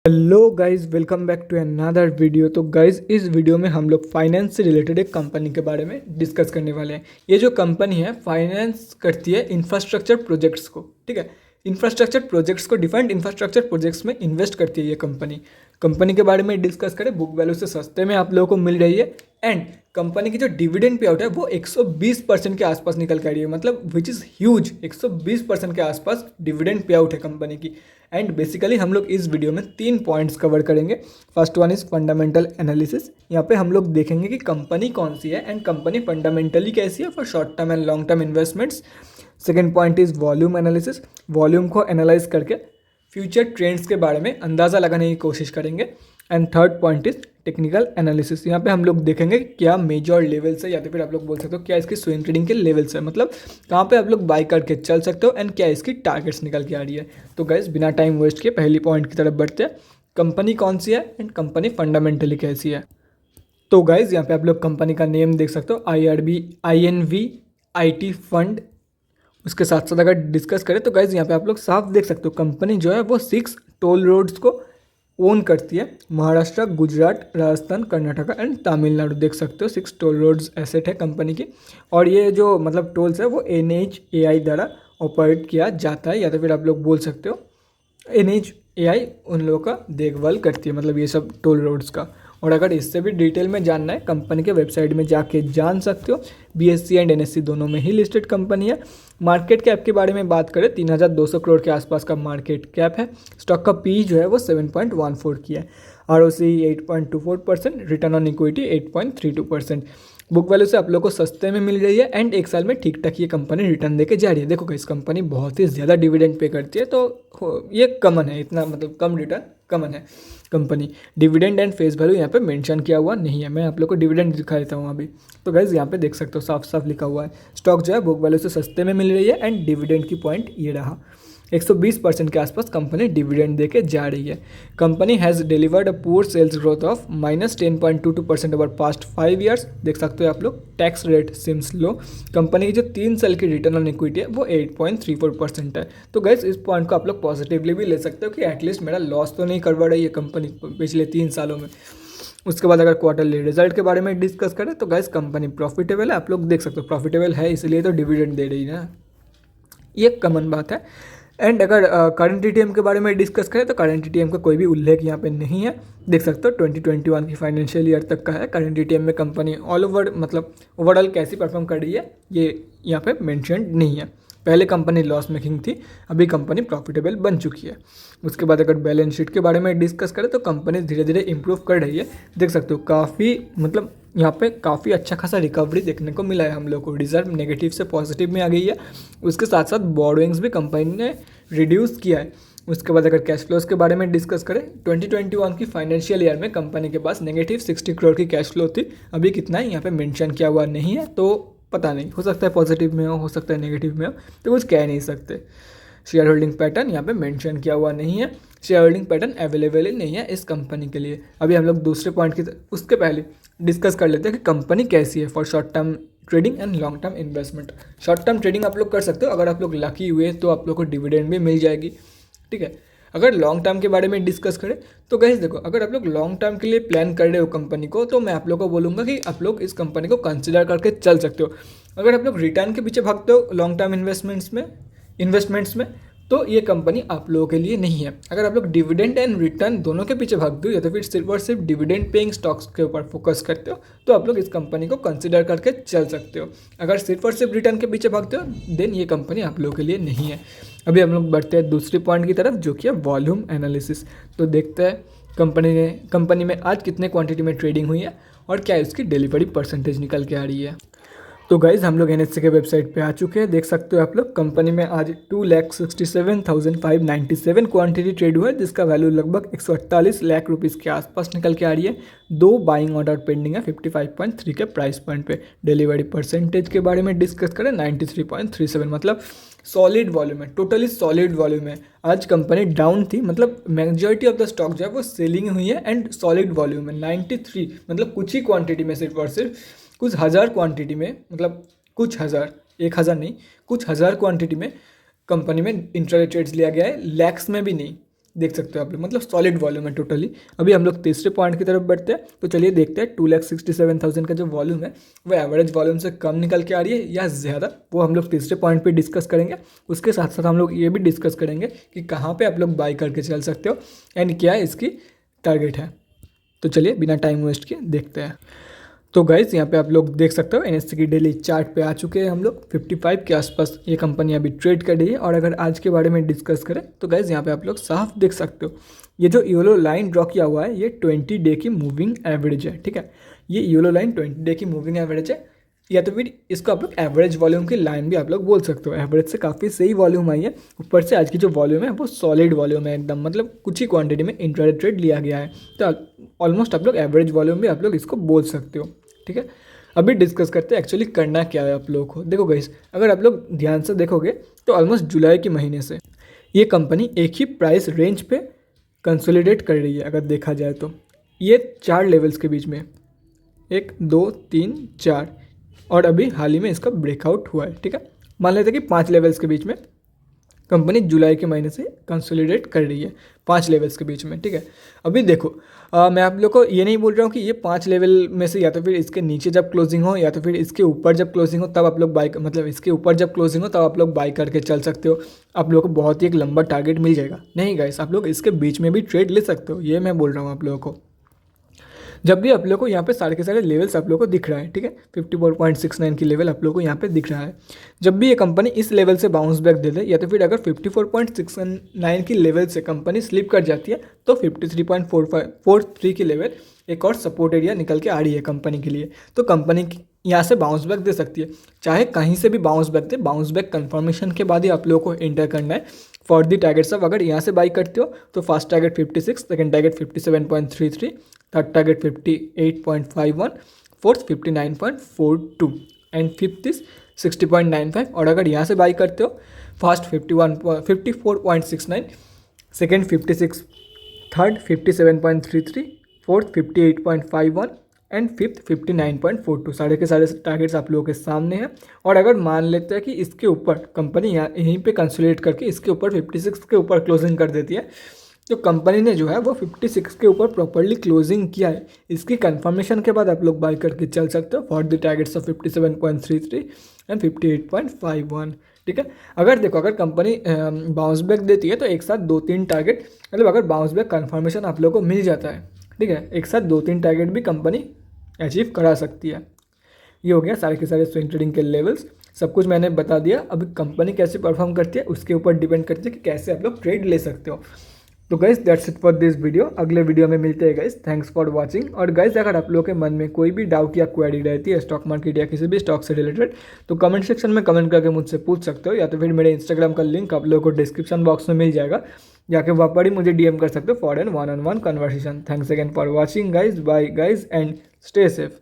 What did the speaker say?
Hello guys, welcome back to another video. तो guys, इस video में हम लोग फाइनेंस से रिलेटेड एक कंपनी के बारे में डिस्कस करने वाले हैं। ये जो कंपनी है फाइनेंस करती है इंफ्रास्ट्रक्चर प्रोजेक्ट्स को। ठीक है, इंफ्रास्ट्रक्चर प्रोजेक्ट्स को, डिफरेंट इंफ्रास्ट्रक्चर प्रोजेक्ट्स में इन्वेस्ट करती है ये कंपनी। कंपनी के बारे में डिस्कस करें, बुक वैल्यू से सस्ते में आप लोगों को मिल रही है। एंड कंपनी की जो डिविडेंड पे आउट है वो 120% के आसपास निकल के आ रही है, मतलब विच इज़ ह्यूज। 120% के आसपास डिविडेंड पे आउट है कंपनी की। एंड बेसिकली हम लोग इस वीडियो में 3 पॉइंट्स कवर करेंगे। First one is fundamental analysis. यहाँ पे हम लोग देखेंगे कि कंपनी कौन सी है एंड कंपनी फंडामेंटली कैसी है for short term and long term investments. Second point is volume analysis. Volume को एनालाइज करके फ्यूचर ट्रेंड्स के बारे में अंदाज़ा लगाने की कोशिश करेंगे। And third point is technical analysis. यहाँ पे हम लोग देखेंगे कि क्या मेजर लेवल्स है, या तो फिर आप लोग बोल सकते हो क्या इसकी स्विंग ट्रेडिंग के लेवल्स है, मतलब कहाँ पे आप लोग बाई करके चल सकते हो एंड क्या इसकी टारगेट्स निकल के आ रही है। तो गाइस, बिना टाइम वेस्ट किए पहली पॉइंट की तरफ बढ़ते हैं। कंपनी कौन सी है एंड कंपनी फंडामेंटली कैसी है। तो गाइज, यहाँ पे आप लोग कंपनी का नेम देख सकते हो, INV IT फंड। उसके साथ साथ अगर डिस्कस करें तो गाइज यहाँ पे आप लोग साफ देख सकते हो कंपनी जो है वो 6 टोल रोड्स को ओन करती है। महाराष्ट्र, गुजरात, राजस्थान, कर्नाटका एंड तमिलनाडु। देख सकते हो 6 टोल रोड्स एसेट है कंपनी की। और ये जो मतलब टोल्स है वो NHAI द्वारा ऑपरेट किया जाता है, या तो फिर आप लोग बोल सकते हो NHAI उन लोगों का देखभाल करती है, मतलब ये सब टोल रोड्स का। और अगर इससे भी डिटेल में जानना है कंपनी के वेबसाइट में जाके जान सकते हो। BSE एंड NSE दोनों में ही लिस्टेड कंपनी है। मार्केट कैप के बारे में बात करें, 3200 करोड़ के आसपास का मार्केट कैप है। स्टॉक का पी जो है वो 7.14 की है। ROC 8.24%, return on equity 8.32%। Book value से आप लोग को सस्ते में मिल रही है एंड एक साल में ठीक ठाक ये कंपनी रिटर्न देके जा रही है। देखो इस कंपनी बहुत ही ज़्यादा डिविडेंड पे करती है, तो ये कमन है, इतना मतलब कम रिटर्न कमन है company. Dividend and face value यहाँ पे मेंशन किया हुआ नहीं है। मैं आप लोग को डिविडेंड दिखा देता हूँ अभी। तो गाइज यहाँ पे देख सकते हो साफ साफ लिखा हुआ है स्टॉक जो है बुक वैल्यू से सस्ते में मिल रही है एंड डिविडेंड की पॉइंट ये रहा। 120% के आसपास कंपनी डिविडेंड देके जा रही है। Company has delivered a poor sales growth of -10.22% over past 5 years. देख सकते हो आप लोग tax rate seems low. Company की जो 3 साल की रिटर्न ऑन इक्विटी है वो 8.34% है। तो गैस इस पॉइंट को आप लोग पॉजिटिवली भी ले सकते हो कि एटलीस्ट मेरा लॉस तो नहीं करवा रही है कंपनी पिछले 3 सालों में। उसके बाद अगर क्वार्टरली रिजल्ट के बारे में डिस्कस करें तो गैस कंपनी प्रॉफिटेबल है। आप लोग देख सकते हो प्रॉफिटेबल है, इसलिए तो डिविडेंड दे रही है ना, ये कॉमन बात है। एंड अगर करंट ETM के बारे में डिस्कस करें तो करंट ETM का कोई भी उल्लेख यहाँ पे नहीं है। देख सकते हो 2021 की फाइनेंशियल ईयर तक का है। करंट ETM में कंपनी ऑल ओवर मतलब ओवरऑल कैसी परफॉर्म कर रही है ये यहाँ पे मेंशन नहीं है। पहले कंपनी लॉस मेकिंग थी, अभी कंपनी प्रॉफिटेबल बन चुकी है। उसके बाद अगर बैलेंस शीट के बारे में डिस्कस करें तो कंपनी धीरे धीरे इंप्रूव कर रही है। देख सकते हो काफ़ी मतलब यहाँ पे काफ़ी अच्छा खासा रिकवरी देखने को मिला है हम लोग को। रिजर्व नेगेटिव से पॉजिटिव में आ गई है। उसके साथ साथ बोरोइंग्स भी कंपनी ने रिड्यूस किया है। उसके बाद अगर कैश फ्लोज के बारे में डिस्कस करें, 2021 की फाइनेंशियल ईयर में कंपनी के पास -60 करोड़ की कैश फ्लो थी। अभी कितना है यहाँ पे मेंशन किया हुआ नहीं है, तो पता नहीं, हो सकता है पॉजिटिव में हो सकता है नेगेटिव में हो, तो कुछ कह नहीं सकते। शेयर होल्डिंग पैटर्न यहाँ पे मेंशन किया हुआ नहीं है। शेयर होल्डिंग पैटर्न अवेलेबल ही नहीं है इस कंपनी के लिए। अभी हम लोग दूसरे पॉइंट की उसके पहले डिस्कस कर लेते हैं कि कंपनी कैसी है for short term trading and long term investment. Short term trading आप लोग कर सकते हो, अगर आप लोग लकी हुए तो आप लोग को डिविडेंड भी मिल जाएगी। ठीक है, अगर लॉन्ग टर्म के बारे में डिस्कस करें तो गाइस देखो, अगर आप लोग लॉन्ग टर्म के लिए प्लान कर रहे हो कंपनी को, तो मैं आप लोग को बोलूँगा कि आप लोग इस कंपनी को कंसिडर करके चल सकते हो। अगर आप लोग रिटर्न के पीछे भागते हो लॉन्ग टर्म इन्वेस्टमेंट्स में तो ये कंपनी आप लोगों के लिए नहीं है। अगर आप लोग डिविडेंड एंड रिटर्न दोनों के पीछे भागते हो, या तो फिर सिर्फ और सिर्फ डिविडेंड पेइंग स्टॉक्स के ऊपर फोकस करते हो, तो आप लोग इस कंपनी को कंसिडर करके चल सकते हो। अगर सिर्फ और सिर्फ रिटर्न के पीछे भागते हो देन ये कंपनी आप लोगों के लिए नहीं है। अभी हम लोग बढ़ते हैं दूसरी पॉइंट की तरफ, जो कि है वॉल्यूम एनालिसिस। तो देखते हैं कंपनी में आज कितने क्वांटिटी में ट्रेडिंग हुई है और क्या उसकी डिलीवरी परसेंटेज निकल के आ रही है। तो गाइज़ हम लोग NSE के वेबसाइट पे आ चुके हैं। देख सकते हो आप लोग कंपनी में आज 2,67,597 क्वांटिटी ट्रेड हुआ है, जिसका वैल्यू लगभग 148 लाख रुपीज़ के आसपास निकल के आ रही है। 2 बाइंग ऑर्डर पेंडिंग है 55.3 के प्राइस पॉइंट पे। डिलीवरी परसेंटेज के बारे में डिस्कस करें 93.37, मतलब सॉलिड वॉल्यूम है, टोटली सॉलिड वॉल्यूम है। आज कंपनी डाउन थी, मतलब मेजॉरिटी ऑफ द स्टॉक जो है वो सेलिंग हुई है एंड सॉलिड वॉल्यूम है 93, मतलब कुछ ही क्वांटिटी में सिर्फ और सिर्फ कुछ हज़ार क्वांटिटी में, मतलब कुछ हज़ार, 1,000 नहीं, कुछ हज़ार क्वांटिटी में कंपनी में इंट्राडे ट्रेड्स लिया गया है, लैक्स में भी नहीं। देख सकते हो आप लोग, मतलब सॉलिड वॉल्यूम है टोटली। अभी हम लोग तीसरे पॉइंट की तरफ बढ़ते हैं। तो चलिए देखते हैं 2,67,000 का जो वॉल्यूम है वो एवरेज वॉल्यूम से कम निकल के आ रही है या ज़्यादा, वो हम लोग तीसरे पॉइंट पे डिस्कस करेंगे। उसके साथ साथ हम लोग ये भी डिस्कस करेंगे कि कहाँ पे आप लोग बाई करके चल सकते हो एंड क्या इसकी टारगेट है। तो चलिए बिना टाइम वेस्ट किए देखते हैं। तो गाइज़ यहाँ पे आप लोग देख सकते हो NSE की डेली चार्ट पे आ चुके हैं हम लोग। 55 के आसपास ये कंपनी अभी ट्रेड कर रही है। और अगर आज के बारे में डिस्कस करें तो गाइज़ यहाँ पे आप लोग साफ देख सकते हो, ये जो येलो लाइन ड्रॉ किया हुआ है ये 20 डे की मूविंग एवरेज है, ठीक है। ये येलो लाइन 20 डे की मूविंग एवरेज है, या तो फिर इसको आप लोग एवरेज वॉल्यूम की लाइन भी आप लोग बोल सकते हो। एवरेज से काफ़ी सही वॉल्यूम आई है। ऊपर से आज की जो वॉल्यूम है वो सॉलिड वॉल्यूम है एकदम, मतलब कुछ ही क्वांटिटी में इंट्राडे ट्रेड लिया गया है। तो ऑलमोस्ट आप लोग एवरेज वॉल्यूम भी आप लोग इसको बोल सकते हो, ठीक है। अभी डिस्कस करते हैं एक्चुअली करना क्या है आप लोगों को। देखो गाइस, अगर आप लोग ध्यान से देखोगे तो ऑलमोस्ट जुलाई के महीने से ये कंपनी एक ही प्राइस रेंज पे कंसोलिडेट कर रही है। अगर देखा जाए तो ये 4 लेवल्स के बीच में 1 2 3 4 और अभी हाल ही में इसका ब्रेकआउट हुआ है, ठीक है। मान लेते हैं कि 5 लेवल्स के बीच में कंपनी जुलाई के महीने से कंसोलिडेट कर रही है, 5 लेवल्स के बीच में, ठीक है। अभी देखो मैं आप लोग को ये नहीं बोल रहा हूँ कि ये 5 लेवल में से या तो फिर इसके नीचे जब क्लोजिंग हो या तो फिर इसके ऊपर जब क्लोजिंग हो तब आप लोग बाई, मतलब इसके ऊपर जब क्लोजिंग हो तब आप लोग बाई करके चल सकते हो, आप लोगों को बहुत ही एक लंबा टारगेट मिल जाएगा। नहीं गाइस, आप लोग इसके बीच में भी ट्रेड ले सकते हो, ये मैं बोल रहा हूँ आप लोगों को। जब भी आप लोगों को यहाँ पे सारे के सारे लेवल्स आप लोगों को दिख रहा है, ठीक है। 54.69 की लेवल आप लोगों को यहाँ पे दिख रहा है। जब भी ये कंपनी इस लेवल से बाउंस बैक दे दे या तो फिर अगर 54.69 की लेवल से कंपनी स्लिप कर जाती है तो 53.43 की लेवल एक और सपोर्ट एरिया निकल के आ रही है कंपनी के लिए। तो कंपनी यहाँ से बाउंस बैक दे सकती है, चाहे कहीं से भी बाउंस बैक दे। बाउंस बैक कन्फर्मेशन के बाद ही आप लोगों को एंटर करना है फॉर दी टारगेट। सब अगर यहाँ से बाई करते हो तो first target 56, second target 57.33, third target 58.51, fourth 59.42 and fifth is 60.95। और अगर यहाँ से बाई करते हो first 54.69, second 56, third 57.33, fourth 58.51 and fifth 59.42। सारे के सारे टारगेट्स आप लोगों के सामने हैं। और अगर मान लेते हैं कि इसके ऊपर कंपनी यहीं पे कंसोलिडेट करके इसके ऊपर 56 के ऊपर क्लोजिंग कर देती है, तो कंपनी ने जो है वो 56 के ऊपर प्रॉपर्ली क्लोजिंग किया है, इसकी कंफर्मेशन के बाद आप लोग बाई करके चल सकते हो for the targets of 57.33 and 58.51, ठीक है। अगर देखो, अगर कंपनी बाउंस बैक देती है तो एक साथ 2-3 टारगेट, मतलब अगर बाउंस बैक कन्फर्मेशन आप लोगों को मिल जाता है, ठीक है, एक साथ 2-3 टारगेट भी कंपनी अचीव करा सकती है। ये हो गया सारे के सारे स्विंग ट्रेडिंग के लेवल्स, सब कुछ मैंने बता दिया। अभी कंपनी कैसे परफॉर्म करती है उसके ऊपर डिपेंड करती है कि कैसे आप लोग ट्रेड ले सकते हो। तो guys that's it for this video. अगले वीडियो में मिलते हैं गाइस। Thanks for watching. और गाइस अगर आप लोगों के मन में कोई भी डाउट या क्वेरी रहती है स्टॉक मार्केट या किसी भी स्टॉक से रिलेटेड, तो कमेंट सेक्शन में कमेंट करके मुझसे पूछ सकते हो, या तो फिर मेरे इंस्टाग्राम का लिंक आप लोगों को डिस्क्रिप्शन बॉक्स में मिल जाएगा, जाके वहाँ पर ही मुझे DM कर सकते हो for an 1-on-1 conversation. Thanks again for watching guys, bye guys and stay safe.